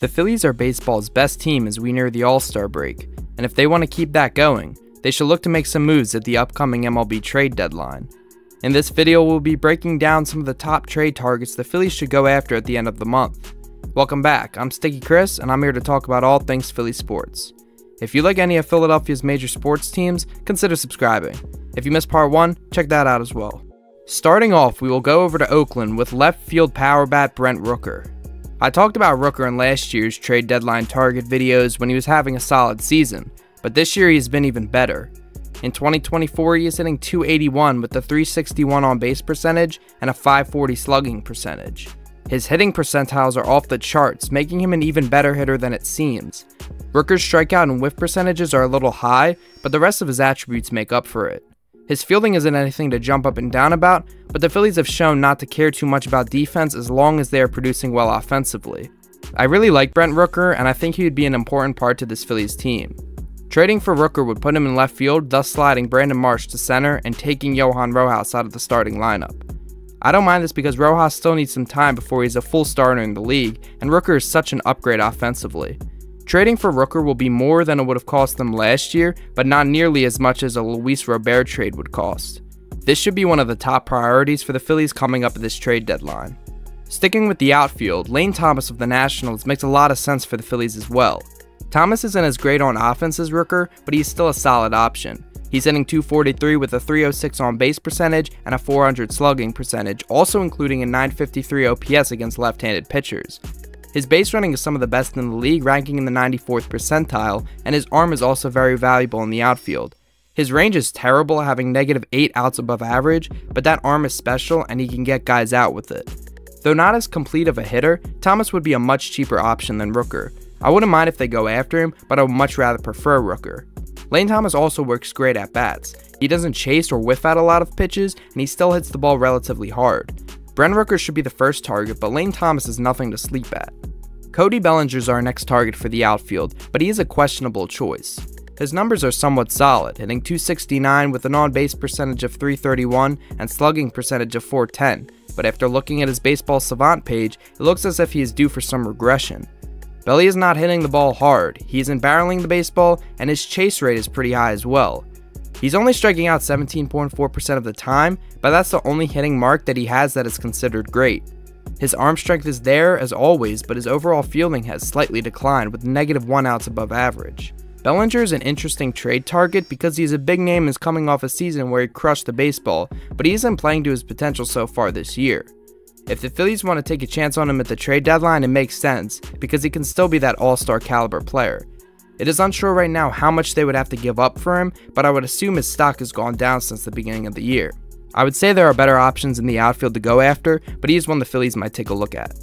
The Phillies are baseball's best team as we near the All-Star break, and if they want to keep that going, they should look to make some moves at the upcoming MLB trade deadline. In this video, we'll be breaking down some of the top trade targets the Phillies should go after at the end of the month. Welcome back, I'm Sticky Chris, and I'm here to talk about all things Philly sports. If you like any of Philadelphia's major sports teams, consider subscribing. If you missed part 1, check that out as well. Starting off, we will go over to Oakland with left field power bat Brent Rooker. I talked about Rooker in last year's trade deadline target videos when he was having a solid season, but this year he's been even better. In 2024, he is hitting .281 with a .361 on base percentage and a .540 slugging percentage. His hitting percentiles are off the charts, making him an even better hitter than it seems. Rooker's strikeout and whiff percentages are a little high, but the rest of his attributes make up for it. His fielding isn't anything to jump up and down about, but the Phillies have shown not to care too much about defense as long as they are producing well offensively. I really like Brent Rooker, and I think he would be an important part to this Phillies team. Trading for Rooker would put him in left field, thus sliding Brandon Marsh to center and taking Johan Rojas out of the starting lineup. I don't mind this because Rojas still needs some time before he's a full starter in the league, and Rooker is such an upgrade offensively. Trading for Rooker will be more than it would have cost them last year, but not nearly as much as a Luis Robert trade would cost. This should be one of the top priorities for the Phillies coming up at this trade deadline. Sticking with the outfield, Lane Thomas of the Nationals makes a lot of sense for the Phillies as well. Thomas isn't as great on offense as Rooker, but he's still a solid option. He's hitting .243 with a .306 on base percentage and a .400 slugging percentage, also including a .953 OPS against left-handed pitchers. His base running is some of the best in the league, ranking in the 94th percentile, and his arm is also very valuable in the outfield. His range is terrible, having -8 outs above average, but that arm is special and he can get guys out with it. Though not as complete of a hitter, Thomas would be a much cheaper option than Rooker. I wouldn't mind if they go after him, but I would much rather prefer Rooker. Lane Thomas also works great at bats. He doesn't chase or whiff at a lot of pitches, and he still hits the ball relatively hard. Brent Rooker should be the first target, but Lane Thomas is nothing to sleep at. Cody Bellinger is our next target for the outfield, but he is a questionable choice. His numbers are somewhat solid, hitting .269 with an on-base percentage of .331 and slugging percentage of .410, but after looking at his Baseball Savant page, it looks as if he is due for some regression. Belly is not hitting the ball hard, he isn't barreling the baseball, and his chase rate is pretty high as well. He's only striking out 17.4% of the time, but that's the only hitting mark that he has that is considered great. His arm strength is there as always, but his overall fielding has slightly declined with -1 outs above average. Bellinger is an interesting trade target because he's a big name and is coming off a season where he crushed the baseball, but he isn't playing to his potential so far this year. If the Phillies want to take a chance on him at the trade deadline, it makes sense because he can still be that all-star caliber player. It is unsure right now how much they would have to give up for him, but I would assume his stock has gone down since the beginning of the year. I would say there are better options in the outfield to go after, but he is one the Phillies might take a look at.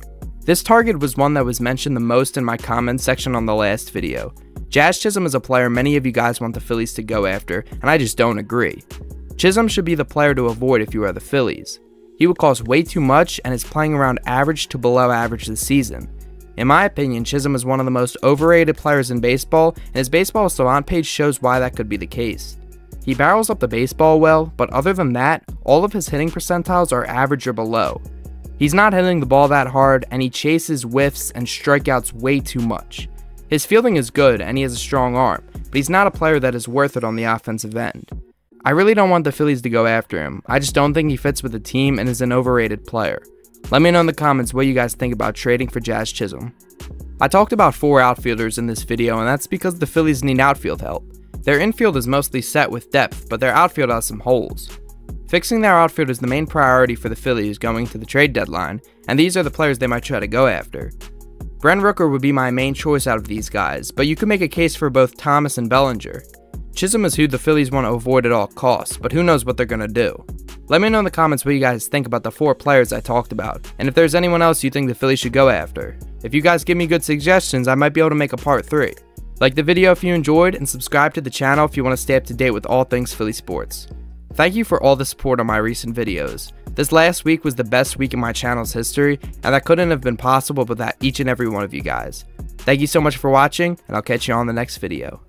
This target was one that was mentioned the most in my comments section on the last video. Jazz Chisum is a player many of you guys want the Phillies to go after, and I just don't agree. Chisum should be the player to avoid if you are the Phillies. He would cost way too much and is playing around average to below average this season. In my opinion, Chisum is one of the most overrated players in baseball, and his Baseball Savant page shows why that could be the case. He barrels up the baseball well, but other than that, all of his hitting percentiles are average or below. He's not hitting the ball that hard, and he chases whiffs and strikeouts way too much. His fielding is good, and he has a strong arm, but he's not a player that is worth it on the offensive end. I really don't want the Phillies to go after him. I just don't think he fits with the team and is an overrated player. Let me know in the comments what you guys think about trading for Jazz Chisum. I talked about 4 outfielders in this video, and that's because the Phillies need outfield help. Their infield is mostly set with depth, but their outfield has some holes. Fixing their outfield is the main priority for the Phillies going to the trade deadline, and these are the players they might try to go after. Brent Rooker would be my main choice out of these guys, but you could make a case for both Thomas and Bellinger. Chisum is who the Phillies want to avoid at all costs, but who knows what they're going to do. Let me know in the comments what you guys think about the 4 players I talked about, and if there's anyone else you think the Phillies should go after. If you guys give me good suggestions, I might be able to make a part 3. Like the video if you enjoyed, and subscribe to the channel if you want to stay up to date with all things Philly sports. Thank you for all the support on my recent videos. This last week was the best week in my channel's history, and that couldn't have been possible without each and every one of you guys. Thank you so much for watching, and I'll catch you on the next video.